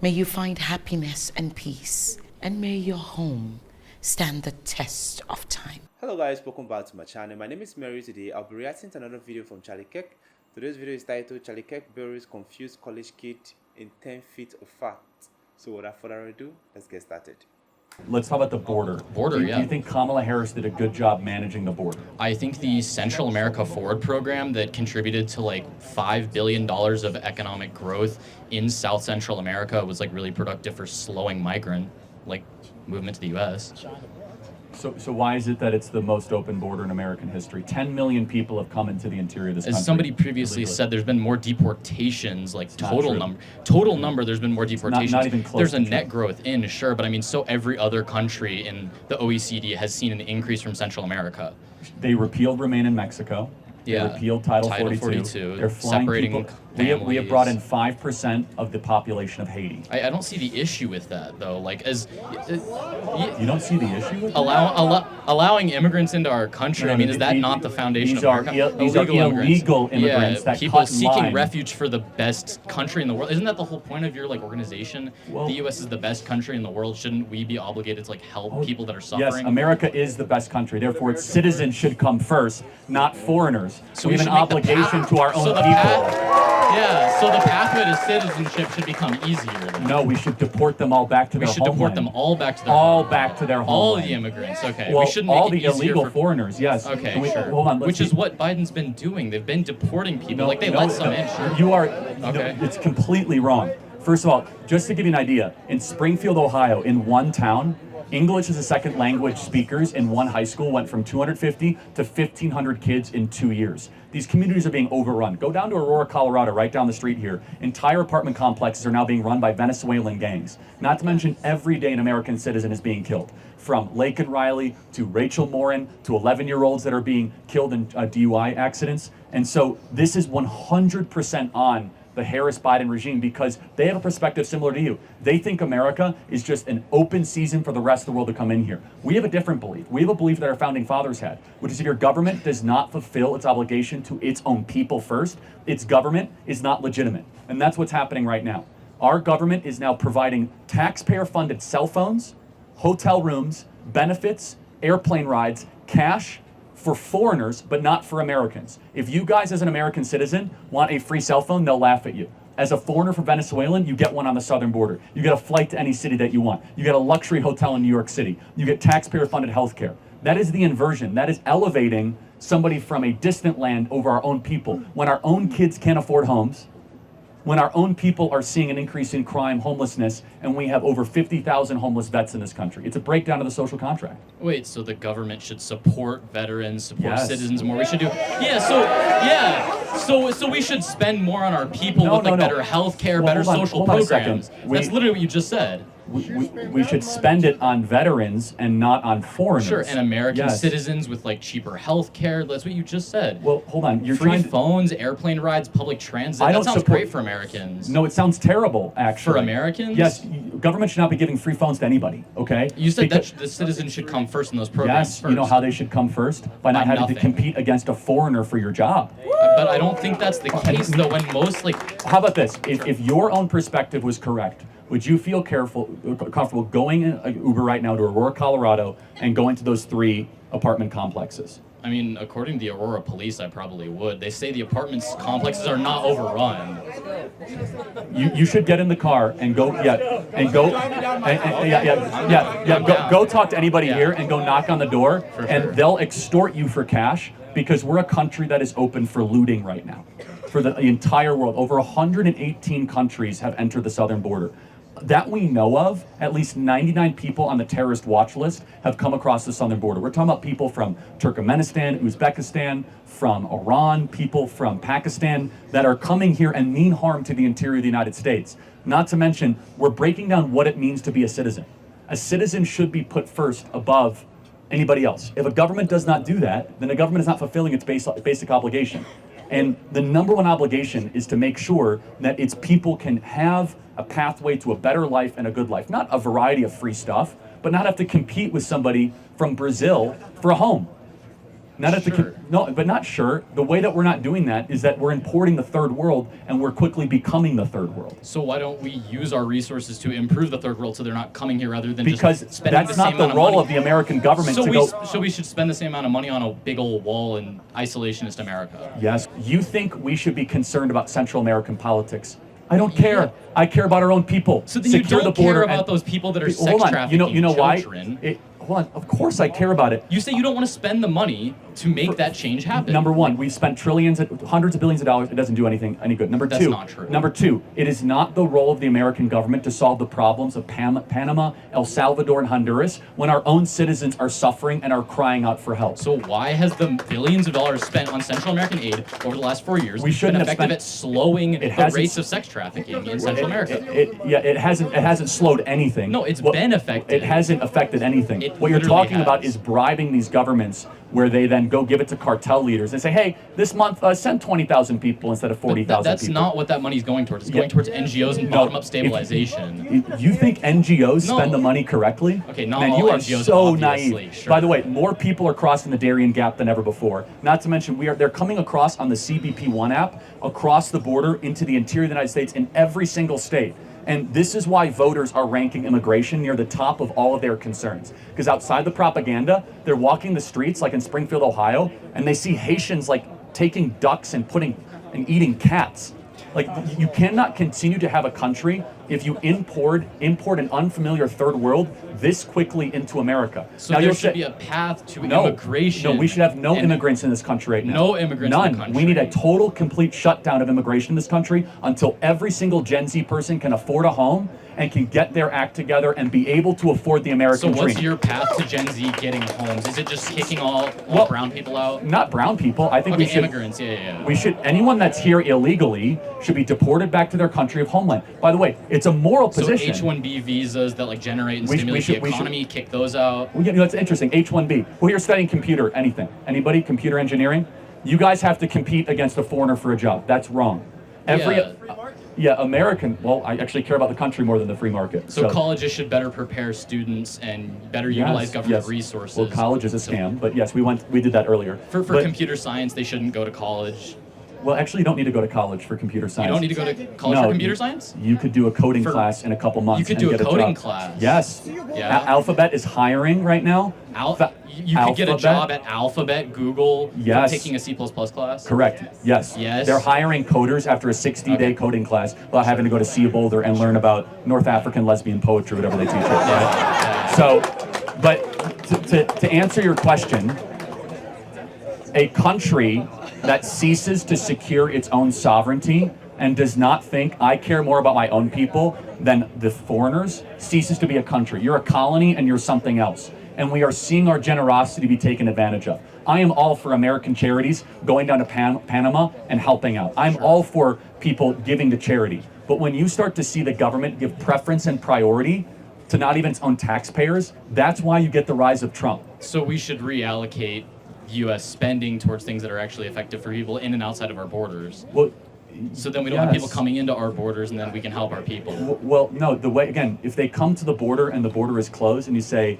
May you find happiness and peace, and may your home stand the test of time. Hello guys, welcome back to my channel. My name is Mary. Today I'll be reacting to another video from Kirk. Today's video is titled Kirk Buries Confused College Kid in 10 Feet of Fact. So without further ado, let's get started. Let's talk about the border. Do you think Kamala Harris did a good job managing the border? I think the Central America Forward program that contributed to like $5 billion of economic growth in South Central America was like really productive for slowing migrant movement to the U.S. So why is it that it's the most open border in American history? 10 million people have come into the interior of this country. As somebody previously said, there's been more deportations, like total number, there's been more deportations. Not even close. There's a net growth in, sure, but I mean, so every other country in the OECD has seen an increase from Central America. They repealed Remain in Mexico. They repealed Title 42. They're flying separating people. We have brought in 5% of the population of Haiti. I don't see the issue with that, though. You don't see the issue with allowing immigrants into our country? I mean, is that not the foundation of America? These are illegal immigrants that people seeking refuge for the best country in the world. Isn't that the whole point of your organization? Well, the U.S. is the best country in the world. Shouldn't we be obligated to help people that are suffering? Yes, America is the best country. Therefore, its citizens should come first, not foreigners. So we have an obligation to our own people. So the pathway to citizenship should become easier. Then. No, we should deport them all back to their homeland. We should deport them all back to their homeland. All the immigrants, okay. Well, we shouldn't all make it the illegal foreigners, yes. Okay, sure. Hold on, which is what Biden's been doing. They've been deporting people. They let some in. Sure. You are, it's completely wrong. First of all, just to give you an idea, in Springfield, Ohio, in one town, English as a second language speakers in one high school went from 250 to 1,500 kids in 2 years. These communities are being overrun. Go down to Aurora, Colorado, right down the street here. Entire apartment complexes are now being run by Venezuelan gangs. Not to mention every day an American citizen is being killed. From Laken Riley to Rachel Morin to 11-year-olds that are being killed in DUI accidents. And so this is 100% on the Harris-Biden regime because they have a perspective similar to you. They think America is just an open season for the rest of the world to come in here. We have a different belief. We have a belief that our founding fathers had, which is if your government does not fulfill its obligation to its own people first, its government is not legitimate. And that's what's happening right now. Our government is now providing taxpayer-funded cell phones, hotel rooms, benefits, airplane rides, cash, for foreigners, but not for Americans. If you guys as an American citizen want a free cell phone, they'll laugh at you. As a foreigner from Venezuelan, you get one on the southern border. You get a flight to any city that you want. You get a luxury hotel in New York City. You get taxpayer-funded healthcare. That is the inversion. That is elevating somebody from a distant land over our own people. When our own kids can't afford homes, when our own people are seeing an increase in crime, homelessness, and we have over 50,000 homeless vets in this country. It's a breakdown of the social contract. Wait, so the government should support veterans, support citizens more? We should do, so we should spend more on our people with better health care, better social programs. That's literally what you just said. We should spend it on veterans and not on foreigners. Sure, and American citizens with cheaper health care. That's what you just said. Well, hold on. You're free phones, airplane rides, public transit. That sounds great for Americans. No, it sounds terrible, actually. For Americans? Yes, government should not be giving free phones to anybody, okay? You said that the citizens should come first in those programs. Yes, you know how they should come first? By not having to compete against a foreigner for your job. But I don't think that's the case, though, when most, How about this? If your own perspective was correct, would you feel comfortable going in Uber right now to Aurora, Colorado, and going to those 3 apartment complexes? I mean, according to the Aurora police, I probably would. They say the apartment complexes are not overrun. You should get in the car and go, go talk to anybody here and go knock on the door, and they'll extort you for cash because we're a country that is open for looting right now. For the entire world, over 118 countries have entered the southern border. That we know of, at least 99 people on the terrorist watch list have come across the southern border. We're talking about people from Turkmenistan, Uzbekistan, from Iran, people from Pakistan that are coming here and mean harm to the interior of the United States. Not to mention, we're breaking down what it means to be a citizen. A citizen should be put first above anybody else. If a government does not do that, then the government is not fulfilling its basic obligation. And the number one obligation is to make sure that its people can have a pathway to a better life and a good life. Not a variety of free stuff, but not have to compete with somebody from Brazil for a home. Not at Sure. no, but not sure. The way that we're not doing that is that we're importing the third world, and we're quickly becoming the third world. So why don't we use our resources to improve the third world so they're not coming here rather than Because just spending that's the same not the amount role of money? of the American government So to we, go. so we should spend the same amount of money on a big old wall in isolationist America. Yes, you think we should be concerned about Central American politics. I don't care. Yeah. I care about our own people. So then Secure you don't the border care about and- those people that are Hold sex on. trafficking You know why? children. Hold on. Of course I care about it. You say you don't want to spend the money to make that change happen. Number one, we've spent trillions, hundreds of billions of dollars. It doesn't do any good. Number That's two, not true. Number two, it is not the role of the American government to solve the problems of Panama, El Salvador, and Honduras when our own citizens are suffering and are crying out for help. So why has the billions of dollars spent on Central American aid over the last 4 years We shouldn't been have effective spent- at slowing the hasn't- rates of sex trafficking in Central America? It hasn't slowed anything. No, it's been effective. It hasn't affected anything. It What you're literally talking about has. is bribing these governments, where they then go give it to cartel leaders and say, "Hey, this month send 20,000 people instead of 40,000 That's people." not what that money's going towards. It's Yeah. going towards NGOs and No, bottom-up if- stabilization. You think NGOs No. spend the money correctly? Okay, not Man, all you are NGOs, so obviously, naive. sure. By the way, more people are crossing the Darien Gap than ever before. Not to mention, they're coming across on the CBP One app across the border into the interior of the United States in every single state. And this is why voters are ranking immigration near the top of all of their concerns. Because outside the propaganda, they're walking the streets like in Springfield, Ohio, and they see Haitians like taking ducks and eating cats. Like, you cannot continue to have a country if you import an unfamiliar third world this quickly into America. So Now, there you'll should say- be a path to no, immigration. No, we should have no and- immigrants in this country right now. No immigrants in None. the country. We need a total, complete shutdown of immigration in this country until every single Gen Z person can afford a home and can get their act together and be able to afford the So American dream. what's your path to Gen Z getting homes? Is it just kicking all Well, brown people out? Not brown people. I think Okay, we should. immigrants. Yeah. We should. Anyone that's here illegally should be deported back to their country of homeland. By the way, it's a moral So position. H-1B visas that like generate and We should- stimulate we should- the we should- economy, kick those out. Well, that's interesting. H-1B. Who here studying computer? Anything? Anybody? Computer engineering? You guys have to compete against a foreigner for a job. That's wrong. Yeah, American. Well, I actually care about the country more than the free market. So colleges should better prepare students and better utilize government resources. Well, college is a scam, but yes, we did that earlier. For But- computer science, they shouldn't go to college. Well, actually, you don't need to go to college for computer science. You don't need to go to college for computer science? You could do a coding For- class in a couple months. You could and do a get coding job. class. Yes. Yeah. Alphabet is hiring right now. You could get a Alphabet? job at Alphabet, Google, Yes. for taking a C++ class? Correct. Yes. Yes. They're hiring coders after a 60-day coding class while having to go to Sea Boulder and learn about North African lesbian poetry, whatever they teach. Right? So, but to answer your question, a country that ceases to secure its own sovereignty and does not think I care more about my own people than the foreigners ceases to be a country. You're a colony and you're something else. And we are seeing our generosity be taken advantage of. I am all for American charities going down to Panama and helping out. I'm all for people giving to charity. But when you start to see the government give preference and priority to not even its own taxpayers, that's why you get the rise of Trump. So we should reallocate U.S. spending towards things that are actually effective for people in and outside of our borders. Well, So then we don't have people yes. coming into our borders, and then we can help our people. Well, no, the way, again, if they come to the border and the border is closed and you say,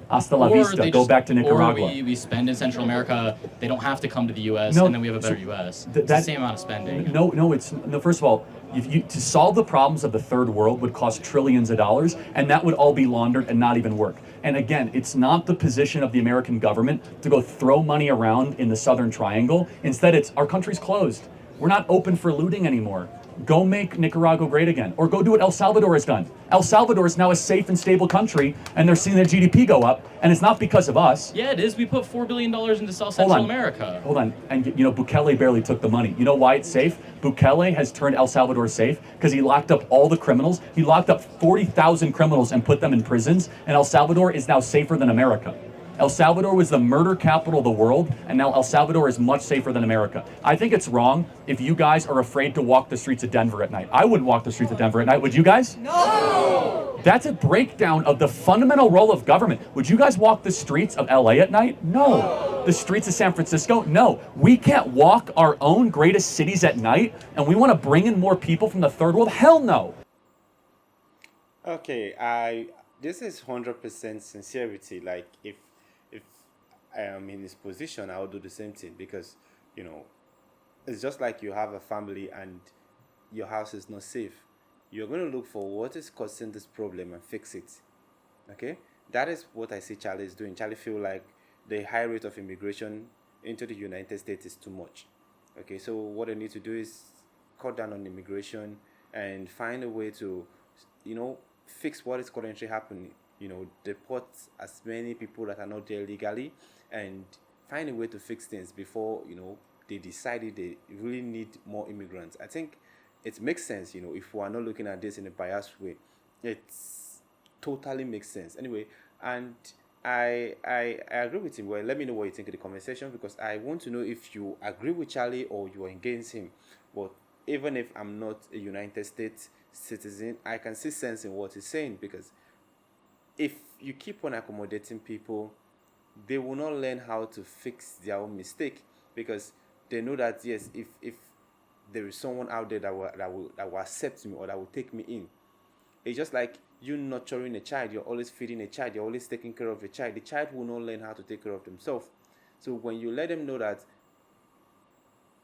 hasta la vista, they go just- back to Nicaragua. Or we spend in Central America, they don't have to come to the U.S., No, and then we have a better so U.S. th- It's the that- same amount of spending. No, first of all, to solve the problems of the third world would cost trillions of dollars, and that would all be laundered and not even work. And again, it's not the position of the American government to go throw money around in the Southern Triangle. Instead, it's our country's closed. We're not open for looting anymore. Go make Nicaragua great again, or go do what El Salvador has done. El Salvador is now a safe and stable country, and they're seeing their GDP go up, and it's not because of us. Yeah, it is. We put $4 billion into South Hold Central on. America. Hold on. And Bukele barely took the money. You know why it's safe? Bukele has turned El Salvador safe because he locked up all the criminals. He locked up 40,000 criminals and put them in prisons, and El Salvador is now safer than America. El Salvador was the murder capital of the world, and now El Salvador is much safer than America. I think it's wrong if you guys are afraid to walk the streets of Denver at night. I wouldn't walk the streets of Denver at night. Would you guys? No! That's a breakdown of the fundamental role of government. Would you guys walk the streets of LA at night? No. The streets of San Francisco? No. We can't walk our own greatest cities at night, and we want to bring in more people from the third world? Hell no. Okay, this is 100% sincerity. Like, if I am in his position, I would do the same thing, because it's just like you have a family and your house is not safe. You're going to look for what is causing this problem and fix it. Okay, that is what I see Charlie is doing. Charlie feel like the high rate of immigration into the United States is too much. Okay, so what they need to do is cut down on immigration and find a way to, fix what is currently happening. Deport as many people that are not there legally, and find a way to fix things before they decided they really need more immigrants. I think it makes sense. If we are not looking at this in a biased way, it's totally makes sense. Anyway, and I agree with him. Well, let me know what you think in the comment section, because I want to know if you agree with Charlie or you are against him. But even if I'm not a United States citizen, I can see sense in what he's saying, because if you keep on accommodating people, they will not learn how to fix their own mistake, because they know that yes, if there is someone out there that will accept me or that will take me in. It's just like you nurturing a child. You're always feeding a child. You're always taking care of a child. The child will not learn how to take care of themselves. So when you let them know that,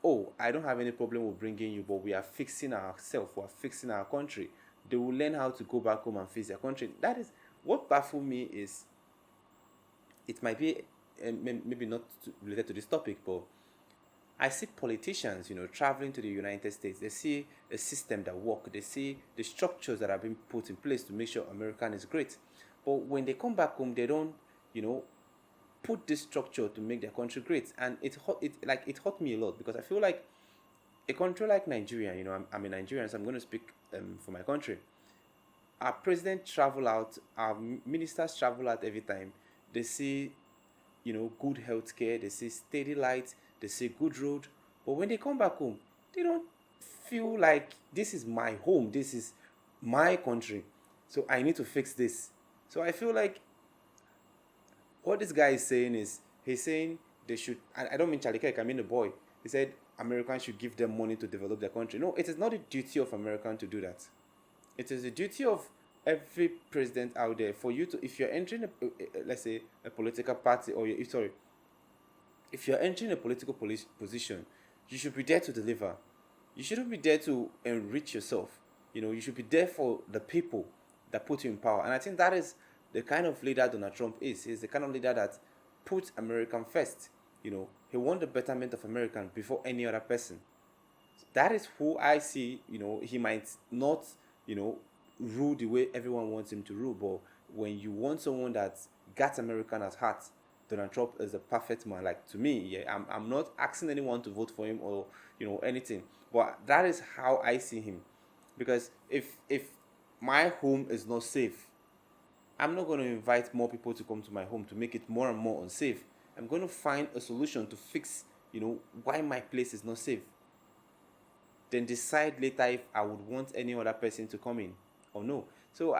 oh, I don't have any problem with bringing you, but we are fixing ourselves. We are fixing our country. They will learn how to go back home and fix their country. That is what baffles me. Is it might be maybe not related to this topic, but I see politicians, traveling to the United States. They see a system that works. They see the structures that have been put in place to make sure American is great. But when they come back home, they don't, put this structure to make their country great. And it hurt me a lot, because I feel like a country like Nigeria, I'm a Nigerian, so I'm going to speak for my country. Our president travel out, our ministers travel out every time. They see, good health care. They see steady lights. They say good road, but when they come back home, they don't feel like this is my home, this is my country, so I need to fix this. So I feel like what this guy is saying is, he's saying they should, I don't mean Charlie Kirk, I mean the boy. He said Americans should give them money to develop their country. No, it is not the duty of American to do that. It is the duty of every president out there for you to, if you're entering let's say a political party, or if you're entering a political position, you should be there to deliver. You shouldn't be there to enrich yourself. You should be there for the people that put you in power. And I think that is the kind of leader Donald Trump is. He's the kind of leader that puts American first. He wants the betterment of Americans before any other person. That is who I see. He might not, rule the way everyone wants him to rule, but when you want someone that got American at heart, Donald Trump is a perfect man. Like, to me, yeah, I'm not asking anyone to vote for him or anything, but that is how I see him. Because if my home is not safe, I'm not going to invite more people to come to my home to make it more and more unsafe. I'm going to find a solution to fix why my place is not safe, then decide later if I would want any other person to come in or no. So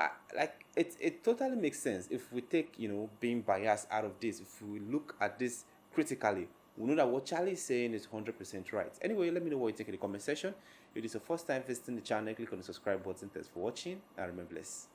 it totally makes sense if we take being biased out of this. If we look at this critically, we know that what Charlie is saying is 100% right. Anyway, let me know what you think in the comment section. If it is your first time visiting the channel, click on the subscribe button. Thanks for watching, and remember, bless.